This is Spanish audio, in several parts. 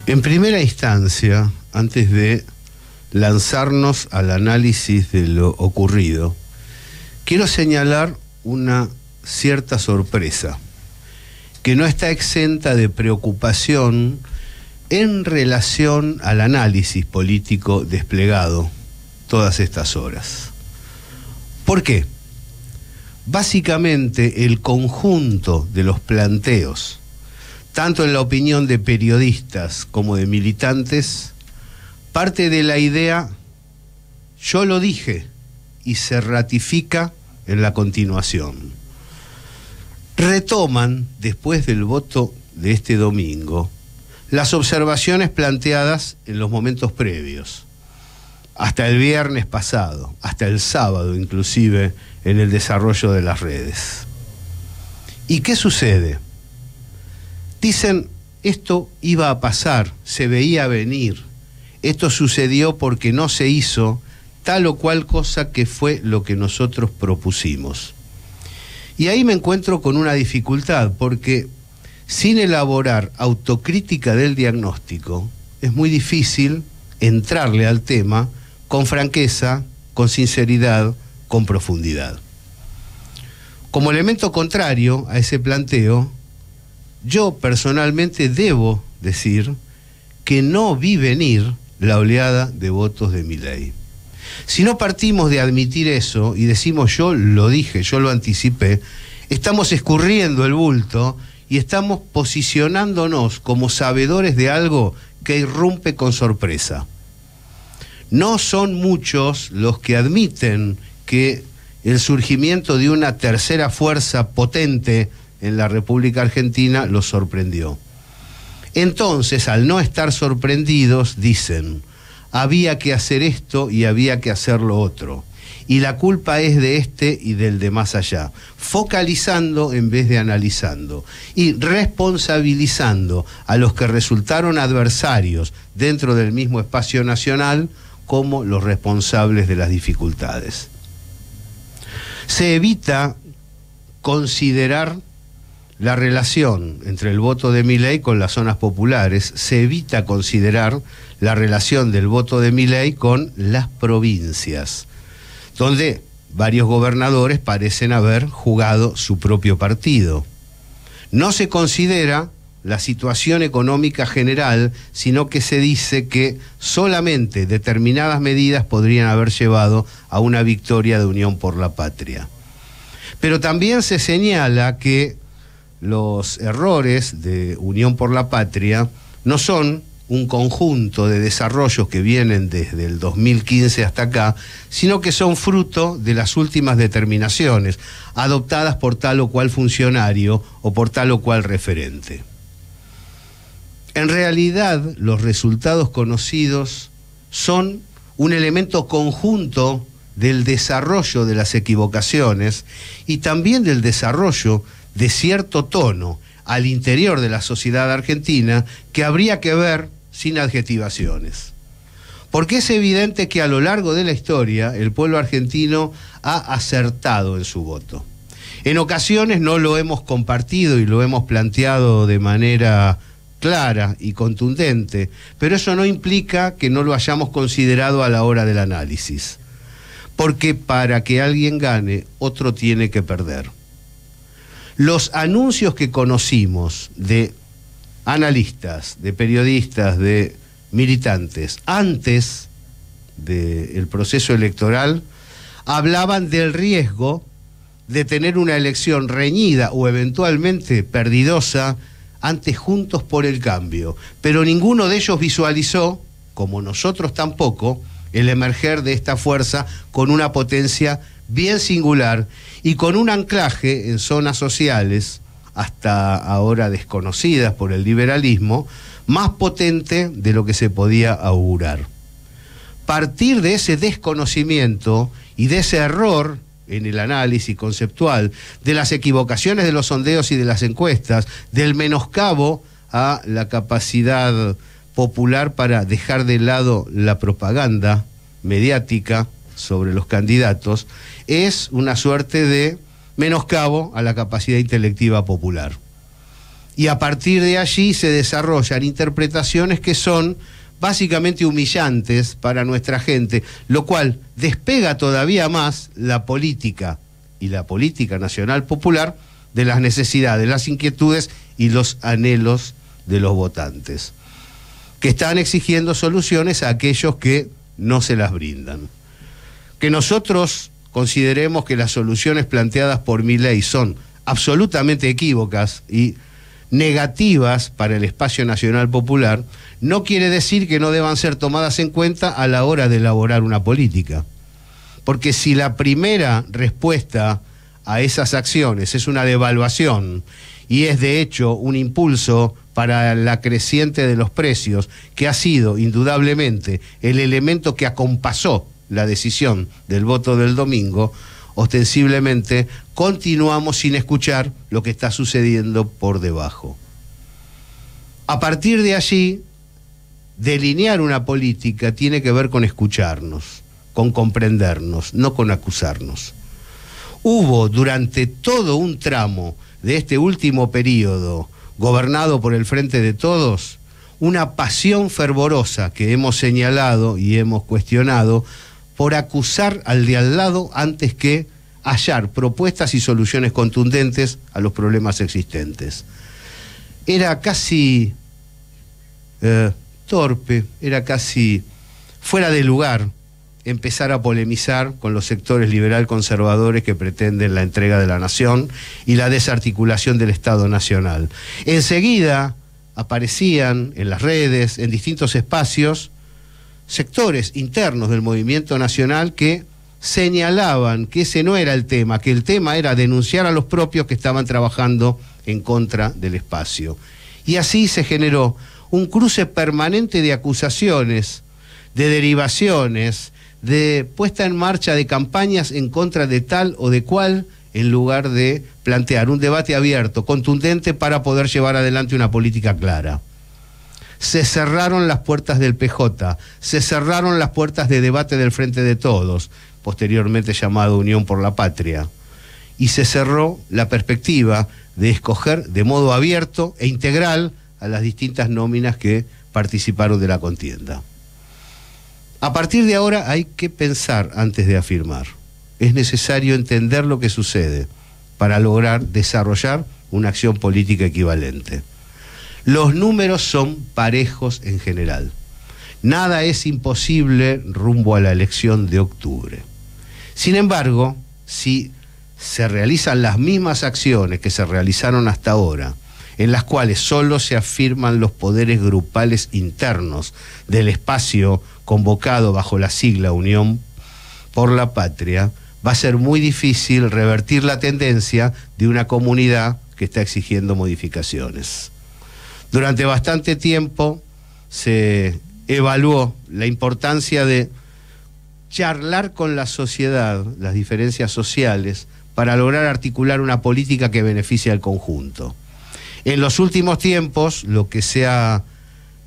En primera instancia, antes de lanzarnos al análisis de lo ocurrido, quiero señalar una cierta sorpresa, que no está exenta de preocupación en relación al análisis político desplegado todas estas horas. ¿Por qué? Básicamente el conjunto de los planteos, tanto en la opinión de periodistas como de militantes, parte de la idea, yo lo dije, y se ratifica en la continuación. Retoman, después del voto de este domingo, las observaciones planteadas en los momentos previos, hasta el viernes pasado, hasta el sábado inclusive, en el desarrollo de las redes. ¿Y qué sucede? Dicen, esto iba a pasar, se veía venir, esto sucedió porque no se hizo tal o cual cosa que fue lo que nosotros propusimos. Y ahí me encuentro con una dificultad, porque sin elaborar autocrítica del diagnóstico, es muy difícil entrarle al tema con franqueza, con sinceridad, con profundidad. Como elemento contrario a ese planteo, yo personalmente debo decir que no vi venir la oleada de votos de Milei. Si no partimos de admitir eso y decimos yo lo dije, yo lo anticipé, estamos escurriendo el bulto y estamos posicionándonos como sabedores de algo que irrumpe con sorpresa. No son muchos los que admiten que el surgimiento de una tercera fuerza potente en la República Argentina los sorprendió. Entonces, al no estar sorprendidos, dicen, había que hacer esto y había que hacer lo otro. Y la culpa es de este y del de más allá. Focalizando en vez de analizando. Y responsabilizando a los que resultaron adversarios dentro del mismo espacio nacional como los responsables de las dificultades. Se evita considerar la relación entre el voto de Milei con las zonas populares, se evita considerar la relación del voto de Milei con las provincias, donde varios gobernadores parecen haber jugado su propio partido. No se considera la situación económica general, sino que se dice que solamente determinadas medidas podrían haber llevado a una victoria de Unión por la Patria. Pero también se señala que los errores de Unión por la Patria no son un conjunto de desarrollos que vienen desde el 2015 hasta acá, sino que son fruto de las últimas determinaciones adoptadas por tal o cual funcionario o por tal o cual referente. En realidad, los resultados conocidos son un elemento conjunto del desarrollo de las equivocaciones y también del desarrollo de cierto tono al interior de la sociedad argentina que habría que ver sin adjetivaciones. Porque es evidente que a lo largo de la historia el pueblo argentino ha acertado en su voto. En ocasiones no lo hemos compartido y lo hemos planteado de manera clara y contundente, pero eso no implica que no lo hayamos considerado a la hora del análisis. Porque para que alguien gane, otro tiene que perder. Los anuncios que conocimos de analistas, de periodistas, de militantes, antes del proceso electoral, hablaban del riesgo de tener una elección reñida o eventualmente perdidosa ante Juntos por el Cambio. Pero ninguno de ellos visualizó, como nosotros tampoco, el emerger de esta fuerza con una potencia bien singular y con un anclaje en zonas sociales, hasta ahora desconocidas por el liberalismo, más potente de lo que se podía augurar. Partir de ese desconocimiento y de ese error en el análisis conceptual, de las equivocaciones de los sondeos y de las encuestas, del menoscabo a la capacidad popular para dejar de lado la propaganda mediática sobre los candidatos, es una suerte de menoscabo a la capacidad intelectiva popular. Y a partir de allí se desarrollan interpretaciones que son básicamente humillantes para nuestra gente, lo cual despega todavía más la política y la política nacional popular de las necesidades, las inquietudes y los anhelos de los votantes, que están exigiendo soluciones a aquellos que no se las brindan. Que nosotros consideremos que las soluciones planteadas por Milei son absolutamente equívocas y negativas para el espacio nacional popular, no quiere decir que no deban ser tomadas en cuenta a la hora de elaborar una política. Porque si la primera respuesta a esas acciones es una devaluación y es de hecho un impulso para la creciente de los precios, que ha sido indudablemente el elemento que acompasó la decisión del voto del domingo, ostensiblemente continuamos sin escuchar lo que está sucediendo por debajo. A partir de allí, delinear una política tiene que ver con escucharnos, con comprendernos, no con acusarnos. Hubo durante todo un tramo de este último periodo, gobernado por el Frente de Todos, una pasión fervorosa que hemos señalado y hemos cuestionado por acusar al de al lado antes que hallar propuestas y soluciones contundentes a los problemas existentes. Era casi torpe, era casi fuera de lugar empezar a polemizar con los sectores liberal conservadores que pretenden la entrega de la nación y la desarticulación del Estado Nacional. Enseguida aparecían en las redes, en distintos espacios, sectores internos del movimiento nacional que señalaban que ese no era el tema, que el tema era denunciar a los propios que estaban trabajando en contra del espacio. Y así se generó un cruce permanente de acusaciones, de derivaciones, de puesta en marcha de campañas en contra de tal o de cual, en lugar de plantear un debate abierto, contundente, para poder llevar adelante una política clara. Se cerraron las puertas del PJ, se cerraron las puertas de debate del Frente de Todos, posteriormente llamado Unión por la Patria, y se cerró la perspectiva de escoger de modo abierto e integral a las distintas nóminas que participaron de la contienda. A partir de ahora hay que pensar antes de afirmar. Es necesario entender lo que sucede para lograr desarrollar una acción política equivalente. Los números son parejos en general. Nada es imposible rumbo a la elección de octubre. Sin embargo, si se realizan las mismas acciones que se realizaron hasta ahora, en las cuales solo se afirman los poderes grupales internos del espacio convocado bajo la sigla Unión por la Patria, va a ser muy difícil revertir la tendencia de una comunidad que está exigiendo modificaciones. Durante bastante tiempo se evaluó la importancia de charlar con la sociedad, las diferencias sociales, para lograr articular una política que beneficie al conjunto. En los últimos tiempos, lo que se ha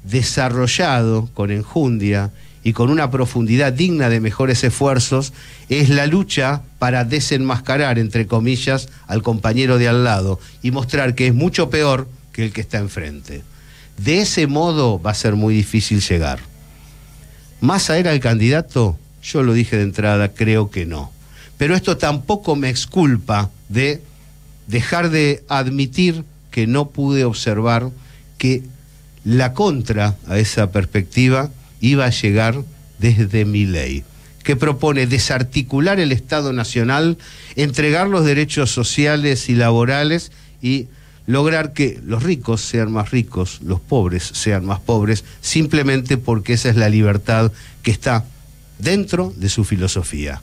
desarrollado con enjundia y con una profundidad digna de mejores esfuerzos es la lucha para desenmascarar, entre comillas, al compañero de al lado y mostrar que es mucho peor que el que está enfrente. De ese modo va a ser muy difícil llegar. ¿Massa era el candidato? Yo lo dije de entrada, creo que no. Pero esto tampoco me exculpa de dejar de admitir que no pude observar que la contra a esa perspectiva iba a llegar desde Milei, que propone desarticular el Estado Nacional, entregar los derechos sociales y laborales y lograr que los ricos sean más ricos, los pobres sean más pobres, simplemente porque esa es la libertad que está dentro de su filosofía.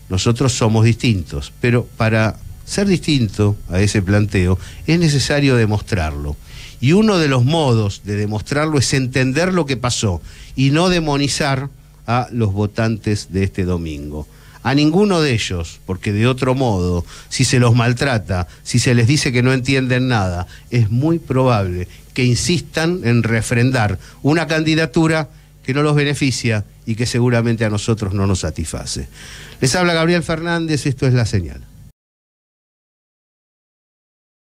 Nosotros somos distintos, pero para ser distinto a ese planteo es necesario demostrarlo. Y uno de los modos de demostrarlo es entender lo que pasó y no demonizar a los votantes de este domingo. A ninguno de ellos, porque de otro modo, si se los maltrata, si se les dice que no entienden nada, es muy probable que insistan en refrendar una candidatura que no los beneficia y que seguramente a nosotros no nos satisface. Les habla Gabriel Fernández, esto es La Señal.